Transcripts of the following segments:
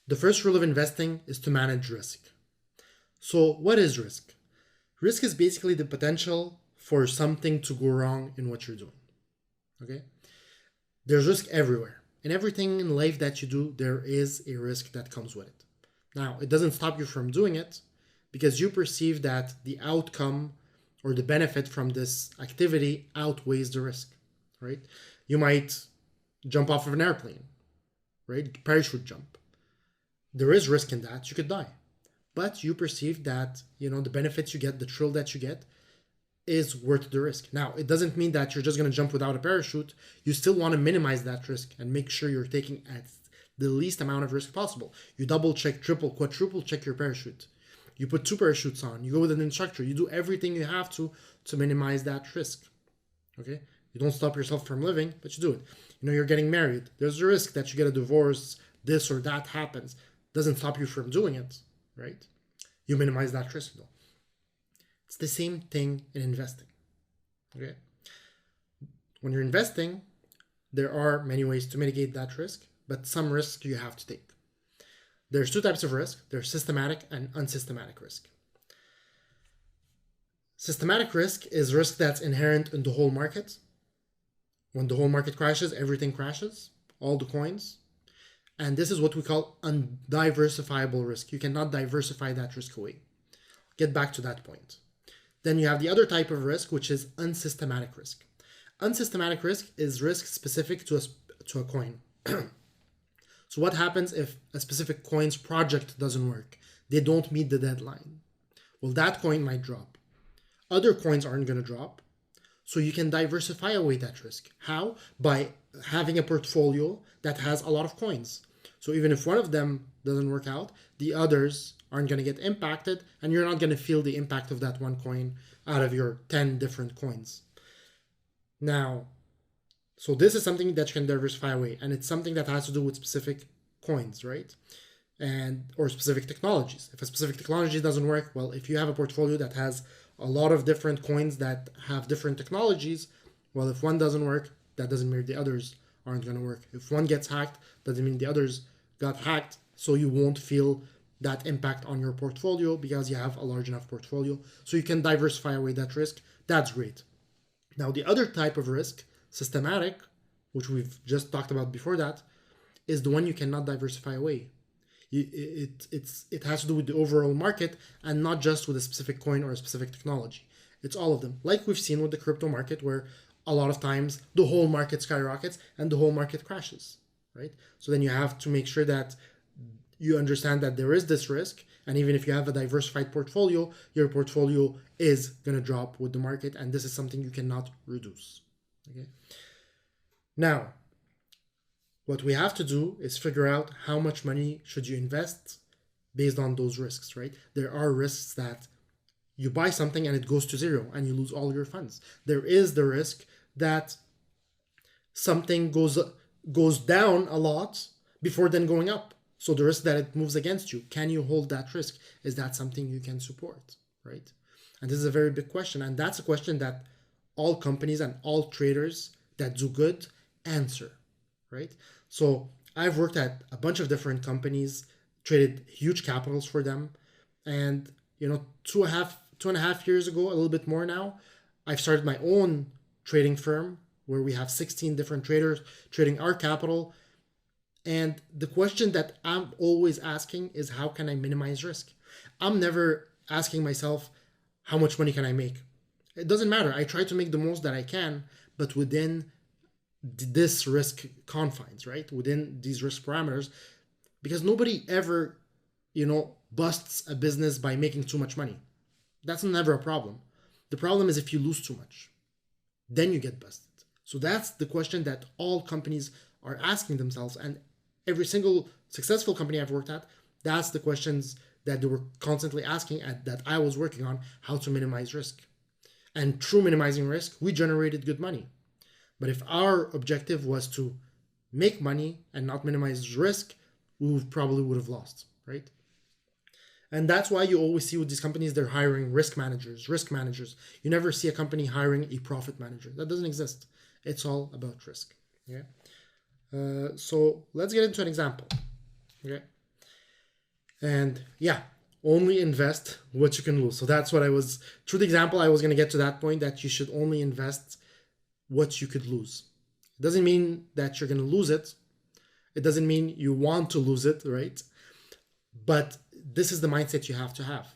The first rule of investing is to manage risk. So, what is risk? Risk is basically the potential for something to go wrong in what you're doing. Okay? There's risk everywhere. In everything in life that you do, there is a risk that comes with it. Now, it doesn't stop you from doing it because you perceive that the outcome or the benefit from this activity outweighs the risk, right? You might jump off of an airplane, right? Parachute jump. There is risk in that. You could die. But you perceive that, the benefits you get, the thrill that you get, is worth the risk. Now, it doesn't mean that you're just going to jump without a parachute. You still want to minimize that risk and make sure you're taking at the least amount of risk possible. You double check, triple, quadruple check your parachute. You put two parachutes on. You go with an instructor. You do everything you have to minimize that risk. Okay? You don't stop yourself from living, but you do it. You're getting married. There's a risk that you get a divorce, this or that happens. Doesn't stop you from doing it, right? You minimize that risk though. It's the same thing in investing. Okay. When you're investing, there are many ways to mitigate that risk, but some risk you have to take. There's two types of risk. There's systematic and unsystematic risk. Systematic risk is risk that's inherent in the whole market. When the whole market crashes, everything crashes, all the coins. And this is what we call undiversifiable risk. You cannot diversify that risk away. Get back to that point. Then you have the other type of risk, which is unsystematic risk. Unsystematic risk is risk specific to a coin. So what happens if a specific coin's project doesn't work? They don't meet the deadline. Well, that coin might drop. Other coins aren't going to drop. So you can diversify away that risk. How? By having a portfolio that has a lot of coins. So even if one of them doesn't work out, the others aren't going to get impacted, and you're not going to feel the impact of that one coin out of your 10 different coins. Now, so this is something that you can diversify away, and it's something that has to do with specific coins, right? Or specific technologies. If a specific technology doesn't work, well, if you have a portfolio that has a lot of different coins that have different technologies, well, if one doesn't work, that doesn't mean the others aren't going to work. If one gets hacked, doesn't mean the others got hacked, so you won't feel that impact on your portfolio because you have a large enough portfolio. So you can diversify away that risk. That's great. Now, the other type of risk, systematic, which we've just talked about before that, is the one you cannot diversify away. It has to do with the overall market and not just with a specific coin or a specific technology. It's all of them. Like we've seen with the crypto market, where a lot of times the whole market skyrockets and the whole market crashes, right? So then you have to make sure that you understand that there is this risk, and even if you have a diversified portfolio, your portfolio is going to drop with the market, and this is something you cannot reduce. Okay. Now, what we have to do is figure out how much money should you invest based on those risks, right? There are risks that you buy something and it goes to zero and you lose all your funds. There is the risk that something goes down a lot before then going up. So the risk that it moves against you, can you hold that risk? Is that something you can support, right? And this is a very big question. And that's a question that all companies and all traders that do good answer, right? So I've worked at a bunch of different companies, traded huge capitals for them. And, 2.5 years ago, a little bit more now, I've started my own trading firm where we have 16 different traders trading our capital. And the question that I'm always asking is, how can I minimize risk? I'm never asking myself, how much money can I make? It doesn't matter. I try to make the most that I can, but within this risk confines, right? Within these risk parameters, because nobody ever, busts a business by making too much money. That's never a problem. The problem is if you lose too much, then you get busted. So that's the question that all companies are asking themselves. And every single successful company I've worked at, that's the questions that they were constantly asking that I was working on, how to minimize risk. And through minimizing risk, we generated good money. But if our objective was to make money and not minimize risk, we probably would have lost, right? And that's why you always see with these companies, they're hiring risk managers. You never see a company hiring a profit manager. That doesn't exist. It's all about risk. Yeah. So let's get into an example. Okay. And yeah, only invest what you can lose. So that's what I was, through the example, I was going to get to that point that you should only invest what you could lose. It doesn't mean that you're going to lose it. It doesn't mean you want to lose it, right? But this is the mindset you have to have.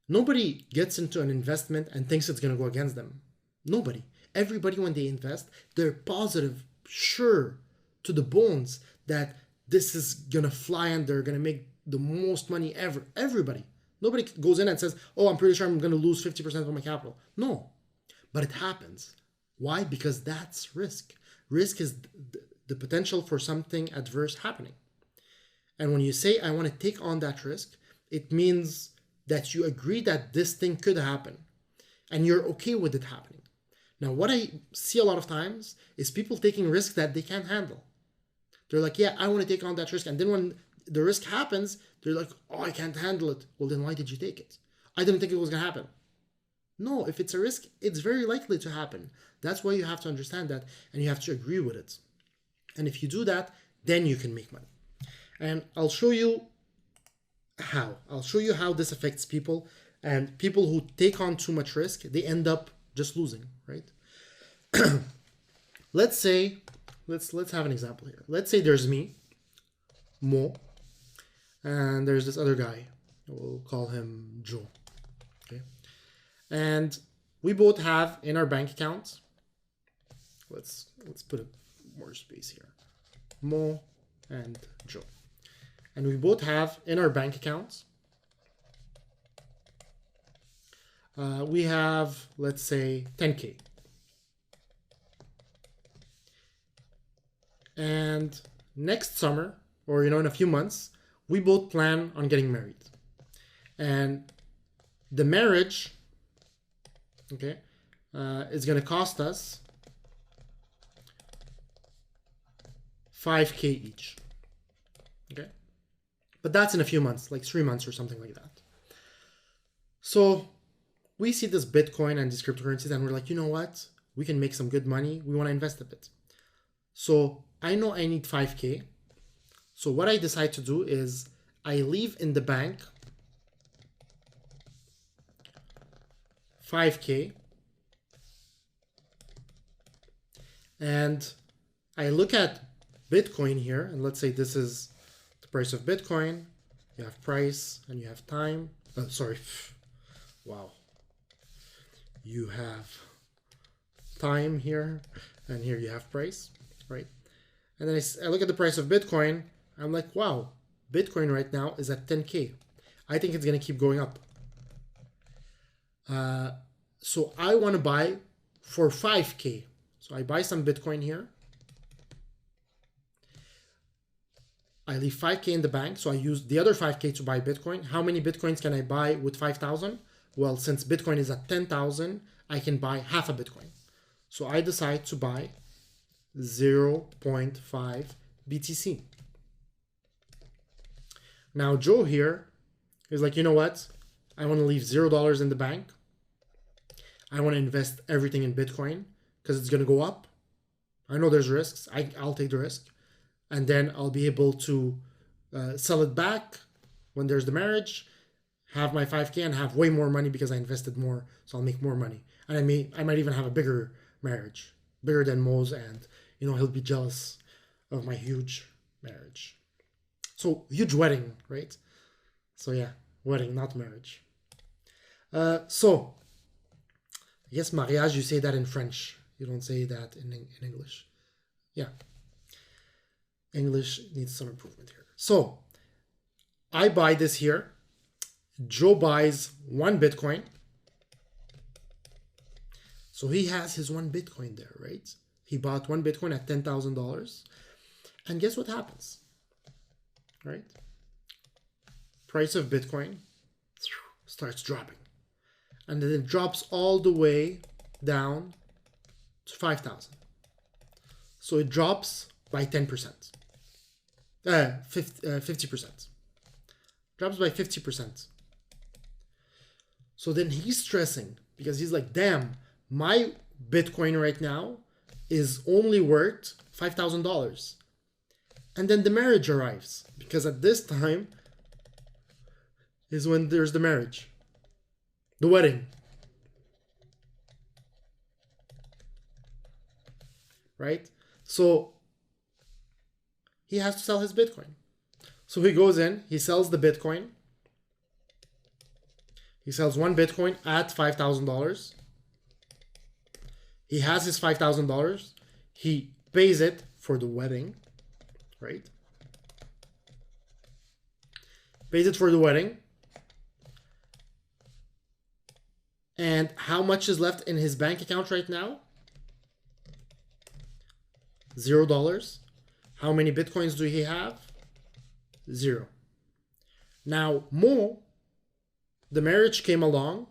Nobody gets into an investment and thinks it's going to go against them. Nobody. Everybody, when they invest, they're positive, sure, to the bones that this is going to fly and they're going to make the most money ever. Everybody. Nobody goes in and says, oh, I'm pretty sure I'm going to lose 50% of my capital. No. But it happens. Why? Because that's risk. Risk is the potential for something adverse happening. And when you say, I want to take on that risk, it means that you agree that this thing could happen and you're okay with it happening. Now, what I see a lot of times is people taking risks that they can't handle. They're like, yeah, I want to take on that risk. And then when the risk happens, they're like, oh, I can't handle it. Well, then why did you take it? I didn't think it was going to happen. No, if it's a risk, it's very likely to happen. That's why you have to understand that and you have to agree with it. And if you do that, then you can make money. And I'll show you how. I'll show you how this affects people. And people who take on too much risk, they end up just losing, right? Let's say, let's have an example here. Let's say there's me, Mo, and there's this other guy. We'll call him Joe. Okay. And we both have in our bank accounts, let's put more space here, Mo and Joe. And we both have in our bank accounts, we have, let's say, 10K. And next summer, or in a few months, we both plan on getting married. And the marriage, okay, is going to cost us 5K each. Okay. But that's in a few months, like 3 months or something like that. So we see this Bitcoin and these cryptocurrencies and we're like, you know what? We can make some good money. We want to invest a bit. So I know I need 5K. So what I decide to do is I leave in the bank 5K. And I look at Bitcoin here, and let's say this is the price of Bitcoin. You have price and you have time. Wow. You have time here, and here you have price, right? And then I look at the price of Bitcoin. I'm like, wow, Bitcoin right now is at 10K. I think it's going to keep going up. So I want to buy for 5K. So I buy some Bitcoin here. I leave 5K in the bank. So I use the other 5K to buy Bitcoin. How many Bitcoins can I buy with 5,000? Well, since Bitcoin is at 10,000, I can buy half a Bitcoin. So I decide to buy 0.5 BTC. Now Joe here is like, you know what? I want to leave $0 in the bank. I want to invest everything in Bitcoin because it's going to go up. I know there's risks. I'll take the risk. And then I'll be able to sell it back when there's the marriage, have my 5K and have way more money because I invested more. So I'll make more money. And I might even have a bigger marriage, bigger than Mo's, and he'll be jealous of my huge marriage. So huge wedding, right? So yeah, wedding, not marriage. So I guess mariage, you say that in French. You don't say that in English. Yeah. English needs some improvement here. So I buy this here. Joe buys 1 Bitcoin. So he has his 1 Bitcoin there, right? He bought 1 Bitcoin at $10,000. And guess what happens? Right? Price of Bitcoin starts dropping. And then it drops all the way down to 5,000. So it drops by 10%. 50%. Drops by 50%. So then he's stressing because he's like, damn, my Bitcoin right now is only worth $5,000. And then the marriage arrives because at this time, is when there's the marriage, the wedding, right? So he has to sell his Bitcoin. So he goes in, he sells the Bitcoin. He sells one Bitcoin at $5,000. He has his $5,000. He pays it for the wedding, right? Pays it for the wedding. And how much is left in his bank account right now? $0. How many Bitcoins do he have? 0. Now, Mo, the marriage came along.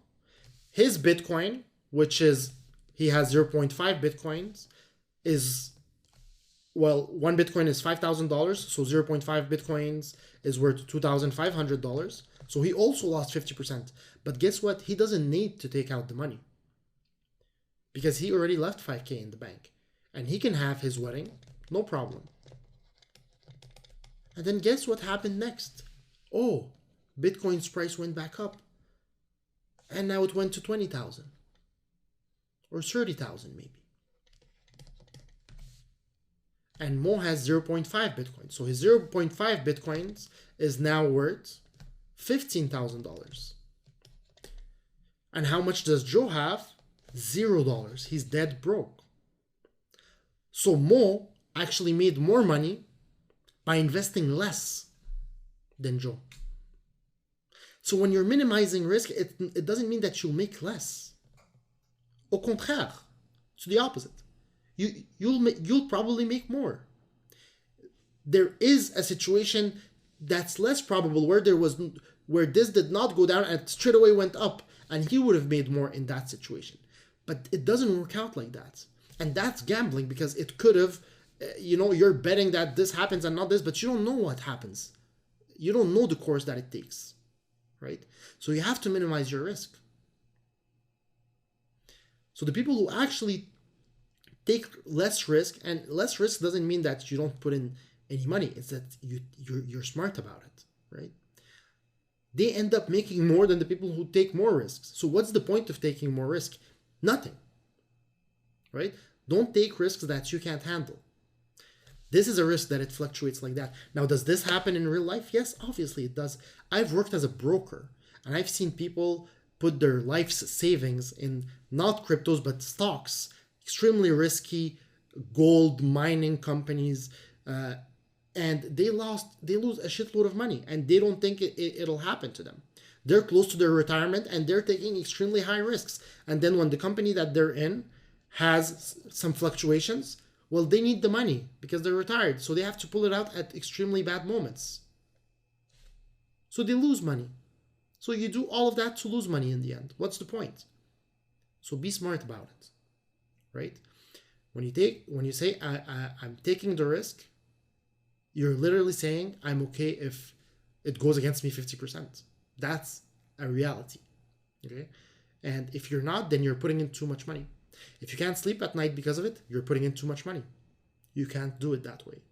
His Bitcoin, which is, he has 0.5 Bitcoins, is, well, one Bitcoin is $5,000. So 0.5 Bitcoins is worth $2,500. So he also lost 50%. But guess what? He doesn't need to take out the money because he already left 5K in the bank and he can have his wedding, no problem. And then guess what happened next? Oh, Bitcoin's price went back up. And now it went to 20,000 or 30,000 maybe. And Mo has 0.5 Bitcoin. So his 0.5 Bitcoins is now worth $15,000. And how much does Joe have? $0. He's dead broke. So Mo actually made more money by investing less than Joe. So when you're minimizing risk, it doesn't mean that you'll make less. Au contraire, it's the opposite. You'll probably make more. There is a situation that's less probable where this did not go down and straight away went up, and he would have made more in that situation. But it doesn't work out like that. And that's gambling because it could have, you're betting that this happens and not this, but you don't know what happens. You don't know the course that it takes, right? So you have to minimize your risk. So the people who actually take less risk, and less risk doesn't mean that you don't put in any money. It's that you're smart about it, right? They end up making more than the people who take more risks. So what's the point of taking more risk? Nothing, right? Don't take risks that you can't handle. This is a risk that it fluctuates like that. Now, does this happen in real life? Yes, obviously it does. I've worked as a broker and I've seen people put their life's savings in not cryptos, but stocks, extremely risky gold mining companies, and they lose a shitload of money and they don't think it'll happen to them. They're close to their retirement and they're taking extremely high risks. And then when the company that they're in has some fluctuations, well, they need the money because they're retired. So they have to pull it out at extremely bad moments. So they lose money. So you do all of that to lose money in the end. What's the point? So be smart about it, right? When you say I'm taking the risk, you're literally saying I'm okay if it goes against me 50%. That's a reality, okay? And if you're not, then you're putting in too much money. If you can't sleep at night because of it, you're putting in too much money. You can't do it that way.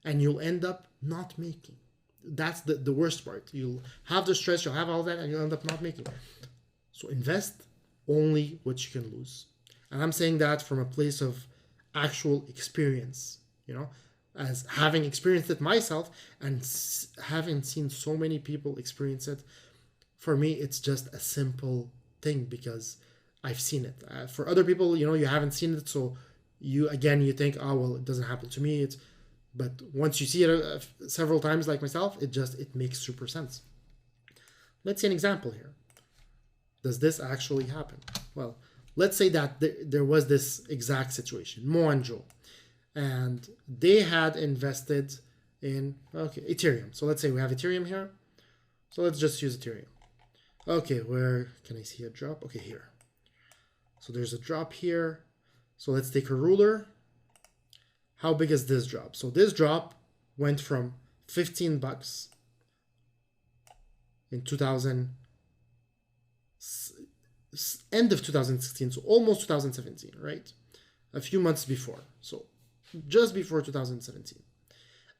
And you'll end up not making. That's the worst part. You'll have the stress, you'll have all that, and you'll end up not making. So invest only what you can lose. And I'm saying that from a place of actual experience, as having experienced it myself and having seen so many people experience it. For me, it's just a simple thing because I've seen it. For other people, you haven't seen it, so you think, oh well, it doesn't happen to me. But once you see it several times, like myself, it makes super sense. Let's see an example here. Does this actually happen? Well, let's say that there was this exact situation, Mo and Joe, and they had invested in Ethereum. So let's say we have Ethereum here. So let's just use Ethereum. Okay, where can I see a drop? Okay, here. So there's a drop here. So let's take a ruler. How big is this drop? So this drop went from 15 bucks in end of 2016, so almost 2017, right? A few months before. So just before 2017.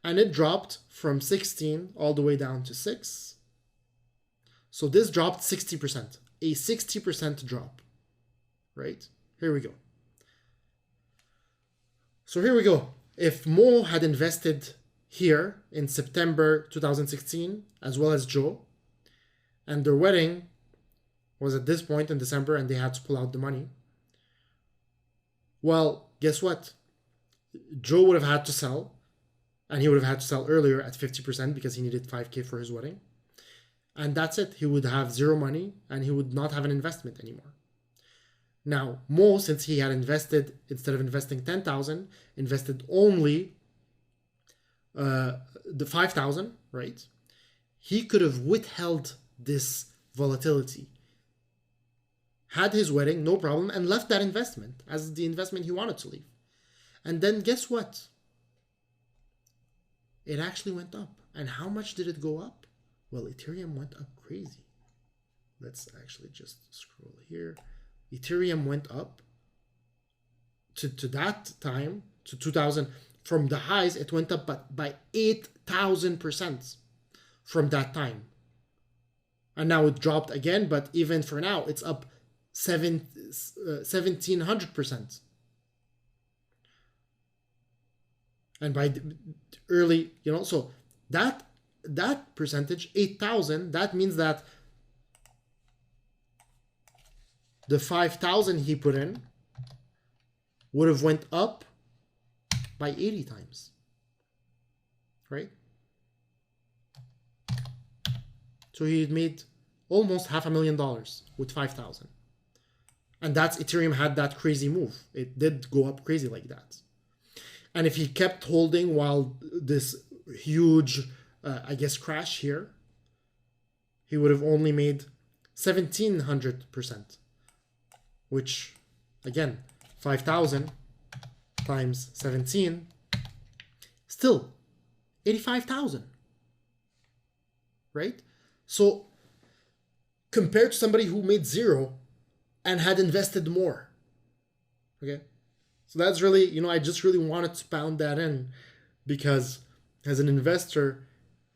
And it dropped from 16 all the way down to 6. So this dropped 60%, a 60% drop, right? Here we go. So here we go. If Mo had invested here in September 2016, as well as Joe, and their wedding was at this point in December and they had to pull out the money, well, guess what? Joe would have had to sell, and he would have had to sell earlier at 50% because he needed 5K for his wedding. And that's it. He would have zero money and he would not have an investment anymore. Now, Mo, since he had invested, instead of investing 10,000, invested only the 5,000, right? He could have withheld this volatility, had his wedding, no problem, and left that investment as the investment he wanted to leave. And then guess what? It actually went up. And how much did it go up? Well, Ethereum went up crazy. Let's actually just scroll here. Ethereum went up to that time, to 2000. From the highs, it went up by 8,000% from that time. And now it dropped again, but even for now, it's up 1,700%. And by early, so that percentage, 8,000, that means that the 5,000 he put in would have went up by 80 times, right? So he made almost $500,000 with 5,000. And that's Ethereum had that crazy move. It did go up crazy like that. And if he kept holding while this huge, crash here, he would have only made 1,700%, which, again, 5,000 times 17, still 85,000, right? So compared to somebody who made zero and had invested more, okay? So that's really, I just really wanted to pound that in, because as an investor,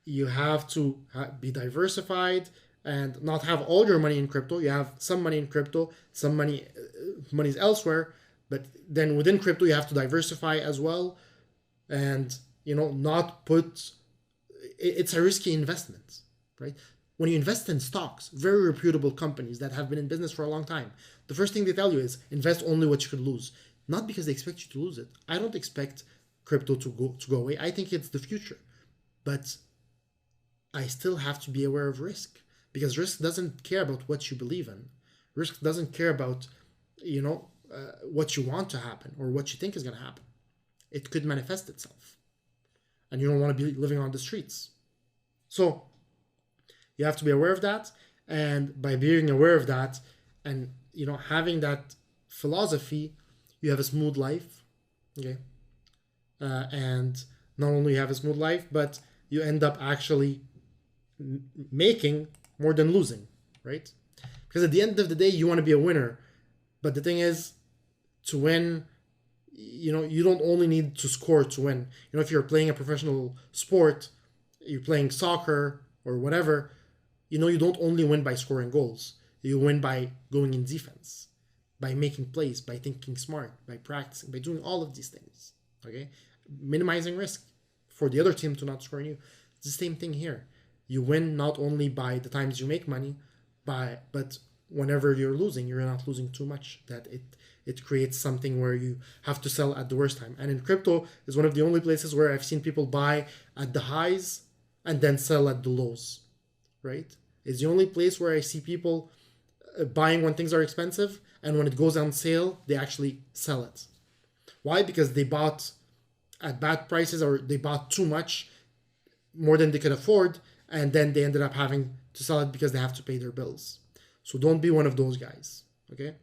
you have to be diversified and not have all your money in crypto. You have some money in crypto, some money's elsewhere, but then within crypto, you have to diversify as well. And, not put, it's a risky investment, right? When you invest in stocks, very reputable companies that have been in business for a long time, the first thing they tell you is invest only what you could lose. Not because they expect you to lose it. I don't expect crypto to go away. I think it's the future. But I still have to be aware of risk, because risk doesn't care about what you believe in. Risk doesn't care about, what you want to happen or what you think is going to happen. It could manifest itself. And you don't want to be living on the streets. So you have to be aware of that. And by being aware of that and, having that philosophy, you have a smooth life, okay? And not only you have a smooth life, but you end up actually making more than losing, right? Because at the end of the day, you want to be a winner. But the thing is, to win, you don't only need to score to win. If you're playing a professional sport, you're playing soccer or whatever, you don't only win by scoring goals. You win by going in defense, by making plays, by thinking smart, by practicing, by doing all of these things, okay? Minimizing risk for the other team to not score on you. It's the same thing here. You win not only by the times you make money, but whenever you're losing, you're not losing too much, that it creates something where you have to sell at the worst time. And in crypto is one of the only places where I've seen people buy at the highs and then sell at the lows, right? It's the only place where I see people buying when things are expensive, and when it goes on sale, they actually sell it. Why? Because they bought at bad prices, or they bought too much, more than they could afford, and then they ended up having to sell it because they have to pay their bills. So don't be one of those guys, okay?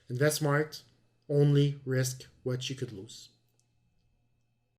Invest smart, only risk what you could lose.